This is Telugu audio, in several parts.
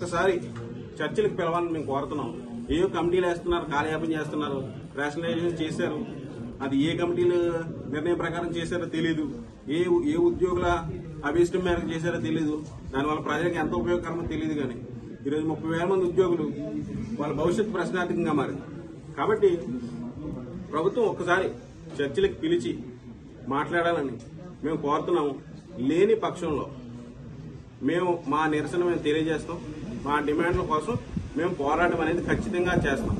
ఒకసారి చర్చలకు పిలవాలని మేము కోరుతున్నాం. ఏవో కమిటీలు వేస్తున్నారు, కాలయాపన చేస్తున్నారు, రేషనలైజేషన్ చేశారు. అది ఏ కమిటీలు నిర్ణయం ప్రకారం చేశారో తెలీదు, ఏ ఉద్యోగుల అభిష్టం మేరకు చేశారో తెలీదు. దానివల్ల ప్రజలకు ఎంత ఉపయోగకరమో తెలియదు. కానీ ఈరోజు 30,000 మంది ఉద్యోగులు వాళ్ళ భవిష్యత్తు ప్రశ్నార్థకంగా మారింది. కాబట్టి ప్రభుత్వం ఒక్కసారి చర్చలకు పిలిచి మాట్లాడాలని మేము కోరుతున్నాము. లేని పక్షంలో మేము మా నిరసన తెలియజేస్తాం. మా డిమాండ్ల కోసం మేము పోరాటం అనేది ఖచ్చితంగా చేస్తాం.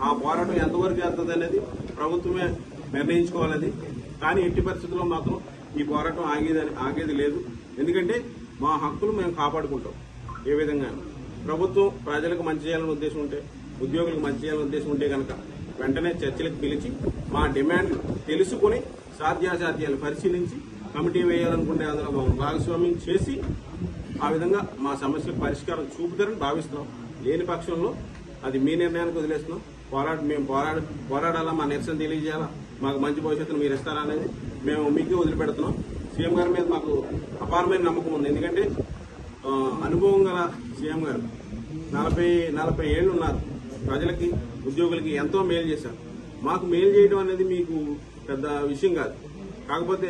ఆ పోరాటం ఎంతవరకు వెళ్తుంది అనేది ప్రభుత్వమే నిర్ణయించుకోవాలది. కానీ ఎట్టి పరిస్థితుల్లో మాత్రం ఈ పోరాటం ఆగేది లేదు. ఎందుకంటే మా హక్కులు మేము కాపాడుకుంటాం. ఏ విధంగా ప్రభుత్వం ప్రజలకు మంచి చేయాలని ఉద్దేశం ఉంటే, ఉద్యోగులకు మంచి చేయాలని ఉద్దేశం ఉంటే కనుక వెంటనే చర్చలకు పిలిచి మా డిమాండ్లు తెలుసుకుని సాధ్యాసాధ్యాలు పరిశీలించి కమిటీ వేయాలనుకుంటే అందులో భాగస్వామ్యం చేసి ఆ విధంగా మా సమస్యలకు పరిష్కారం చూపుతారని భావిస్తున్నాం. లేని పక్షంలో అది మీ నిర్ణయానికి వదిలేస్తున్నాం. మేము పోరాడాలా, మా నిరసన తెలియజేయాలా, మాకు మంచి భవిష్యత్తును మీరు ఇస్తారా అనేది మేము మీకే వదిలిపెడుతున్నాం. సీఎం గారి మీద మాకు అపారమైన నమ్మకం ఉంది. ఎందుకంటే అనుభవం గల సీఎం గారు 40 ఏళ్లు ఉన్నారు. ప్రజలకి, ఉద్యోగులకి ఎంతో మేలు చేశారు. మాకు మేలు చేయడం అనేది మీకు పెద్ద విషయం కాదు. కాకపోతే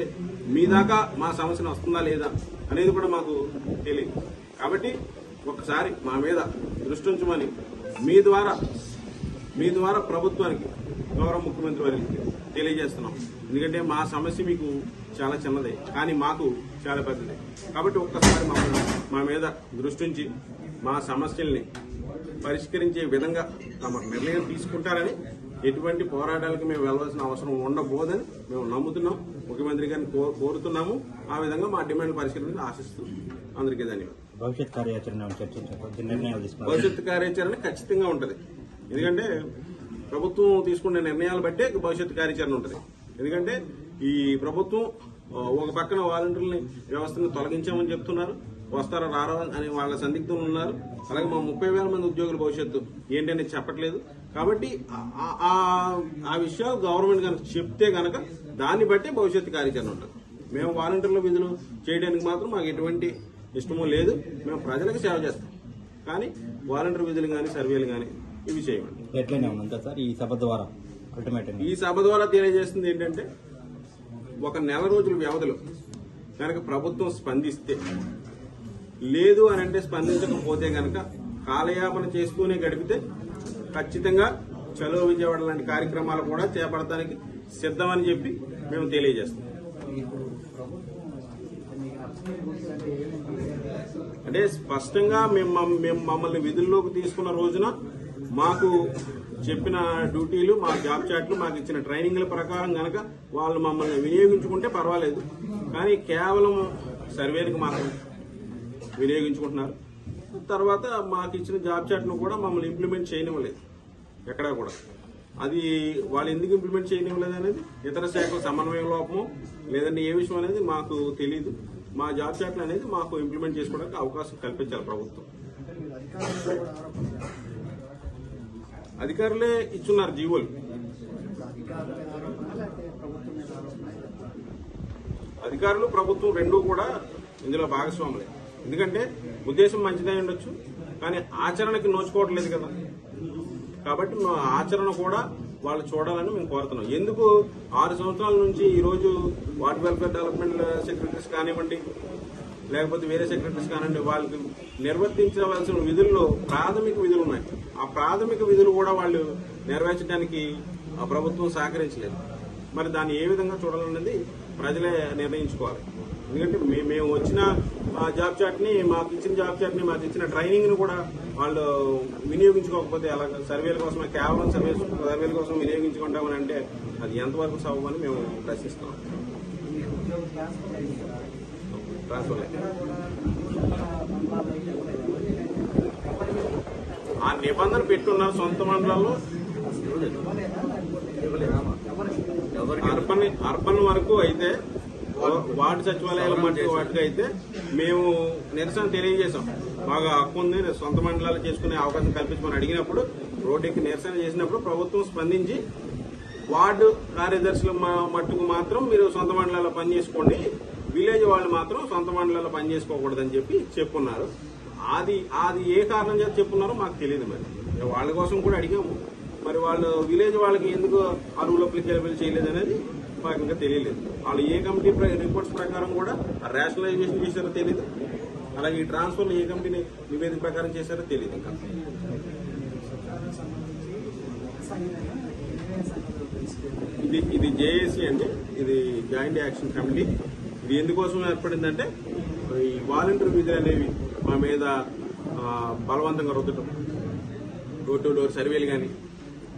మీ దాకా మా సమస్యను వస్తుందా లేదా అనేది కూడా మాకు తెలియదు. కాబట్టి ఒకసారి మా మీద దృష్టి ఉంచమని మీ ద్వారా ప్రభుత్వానికి, గౌరవ ముఖ్యమంత్రి వారికి తెలియజేస్తున్నాం. ఎందుకంటే మా సమస్య మీకు చాలా చిన్నదే, కానీ మాకు చాలా పెద్దదే. కాబట్టి ఒక్కసారి మా మీద దృష్టి ఉంచి మా సమస్యల్ని పరిష్కరించే విధంగా తమ నిర్ణయం తీసుకుంటారని, ఎటువంటి పోరాటాలకు మేము వెళ్లాల్సిన అవసరం ఉండబోదని మేము నమ్ముతున్నాం. ముఖ్యమంత్రి గారిని కోరుతున్నాము. ఆ విధంగా మా డిమాండ్ పరిష్కరించాలని ఆశిస్తూ అందరికీ ధన్యవాదాలు. భవిష్యత్ కార్యాచరణ ఖచ్చితంగా ఉంటుంది. ఎందుకంటే ప్రభుత్వం తీసుకునే నిర్ణయాలు బట్టే భవిష్యత్ కార్యాచరణ ఉంటుంది. ఎందుకంటే ఈ ప్రభుత్వం ఒక పక్కన వాలంటీర్లని వ్యవస్థను తొలగించామని చెప్తున్నారు, వస్తారా రారా అని వాళ్ళ సందిగ్ధులు ఉన్నారు. అలాగే మా 30,000 మంది ఉద్యోగుల భవిష్యత్తు ఏంటనేది చెప్పట్లేదు. కాబట్టి ఆ విషయాలు గవర్నమెంట్ కనుక చెప్తే కనుక దాన్ని బట్టి భవిష్యత్తు కార్యాచరణ ఉంటుంది. మేము వాలంటీర్ల విధులు చేయడానికి మాత్రం మాకు ఎటువంటి ఇష్టమో లేదు. మేము ప్రజలకు సేవ చేస్తాం, కానీ వాలంటీర్ విధులు కానీ సర్వేలు కానీ ఇవి చేయమండి. ఈ సభ ద్వారా తెలియజేస్తుంది ఏంటంటే, ఒక నెల రోజుల వ్యవధిలో కనుక ప్రభుత్వం స్పందిస్తే, లేదు అని అంటే స్పందించకపోతే కనుక కాలయాపన చేస్తూనే గడిపితే ఖచ్చితంగా చలో విజయవాడ లాంటి కార్యక్రమాలు కూడా చేపడటానికి సిద్ధమని చెప్పి మేము తెలియజేస్తాం. అంటే స్పష్టంగా మమ్మల్ని విధుల్లోకి తీసుకున్న రోజున మాకు చెప్పిన డ్యూటీలు, మా జాబ్ చాట్లు, మాకు ఇచ్చిన ట్రైనింగ్ల ప్రకారం గనక వాళ్ళు మమ్మల్ని వినియోగించుకుంటే పర్వాలేదు. కానీ కేవలం సర్వేలకు మాత్రం వినియోగించుకుంటున్నారు. తర్వాత మాకు ఇచ్చిన జాబ్ చాట్ను కూడా మమ్మల్ని ఇంప్లిమెంట్ చేయనివ్వలేదు ఎక్కడా కూడా. అది వాళ్ళు ఎందుకు ఇంప్లిమెంట్ చేయనివ్వలేదు అనేది ఇతర శాఖల సమన్వయ లోపము లేదంటే ఏ విషయం అనేది మాకు తెలియదు. మా జాబ్ చాట్లు అనేది మాకు ఇంప్లిమెంట్ చేసుకోవడానికి అవకాశం కల్పించాలి ప్రభుత్వం. అధికారులే ఇచ్చున్నారు జీవోలు. అధికారులు, ప్రభుత్వం రెండూ కూడా ఇందులో భాగస్వాములే. ఎందుకంటే ఉద్దేశం మంచిదై ఉండొచ్చు, కానీ ఆచరణకి నోచుకోవట్లేదు కదా. కాబట్టి మా ఆచరణ కూడా వాళ్ళు చూడాలని మేము కోరుతున్నాం. ఎందుకు 6 సంవత్సరాల నుంచి ఈరోజు వార్డ్ వెల్ఫేర్ డెవలప్మెంట్ సెక్రటరీస్ కానివ్వండి, లేకపోతే వేరే సెక్రటరీస్ కానివ్వండి, వాళ్ళకి నిర్వర్తించవలసిన విధుల్లో ప్రాథమిక విధులు ఉన్నాయి. ఆ ప్రాథమిక విధులు కూడా వాళ్ళు నెరవేర్చడానికి ఆ ప్రభుత్వం సహకరించలేదు. మరి దాన్ని ఏ విధంగా చూడాలన్నది ప్రజలే నిర్ణయించుకోవాలి. ఎందుకంటే మేము వచ్చిన జాబ్ చాట్ని, మాకు ఇచ్చిన జాబ్ చాట్ని, మాకు ఇచ్చిన ట్రైనింగ్ ని కూడా వాళ్ళు వినియోగించుకోకపోతే అలాగే సర్వేల కోసం, కేవలం సర్వేల కోసం వినియోగించుకుంటామని అంటే అది ఎంతవరకు సవ్వమని మేము ప్రశ్నిస్తాం. ట్రాన్స్ఫర్ ఆ నిబంధన పెట్టున్నారు. సొంత మండలాల్లో అర్బన్ వరకు అయితే, వార్డు సచివాలయాల మట్టుకు వాటికి అయితే మేము నిరసన తెలియజేశాం. బాగా హక్కు ఉంది, సొంత మండలాలు చేసుకునే అవకాశం కల్పించమని అడిగినప్పుడు, రోడ్డుకి నిరసన చేసినప్పుడు ప్రభుత్వం స్పందించి వార్డు కార్యదర్శుల మట్టుకు మాత్రం మీరు సొంత మండలాల్లో పనిచేసుకోండి, విలేజ్ వాళ్ళు మాత్రం సొంత మండలాల్లో పనిచేసుకోకూడదని చెప్పి చెప్పున్నారు. అది ఏ కారణం చేత చెప్పున్నారో మాకు తెలియదు. మరి వాళ్ళ కోసం కూడా అడిగాము. మరి వాళ్ళు విలేజ్ వాళ్ళకి ఎందుకు ఆ రూల్ అప్లికేబుల్ చేయలేదు అనేది మాకు ఇంకా తెలియలేదు. వాళ్ళు ఏ కమిటీ రిపోర్ట్స్ ప్రకారం కూడా రేషనలైజేషన్ చేశారో తెలియదు. అలాగే ఈ ట్రాన్స్ఫర్లు ఏ కంపెనీ నివేదిక ప్రకారం చేశారో తెలియదు. ఇంకా ఇది జేఏసీ అండి, ఇది జాయింట్ యాక్షన్ కమిటీ. ఇది ఎందుకోసం ఏర్పడిందంటే ఈ వాలంటీర్ విధులు అనేవి మా మీద బలవంతంగా రుద్దటం, డోర్ టు డోర్ సర్వేలు కానీ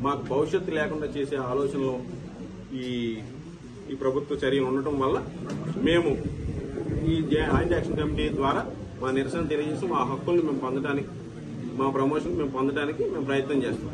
మాకు భవిష్యత్తు లేకుండా చేసే ఆలోచనలో ఈ ప్రభుత్వ చర్యలు ఉండటం వల్ల మేము ఈ జాయింట్ యాక్షన్ కమిటీ ద్వారా మా నిరసన తెలియజేసి మా హక్కుల్ని మేము పొందడానికి, మా ప్రమోషన్ మేము పొందడానికి మేము ప్రయత్నం చేస్తాం.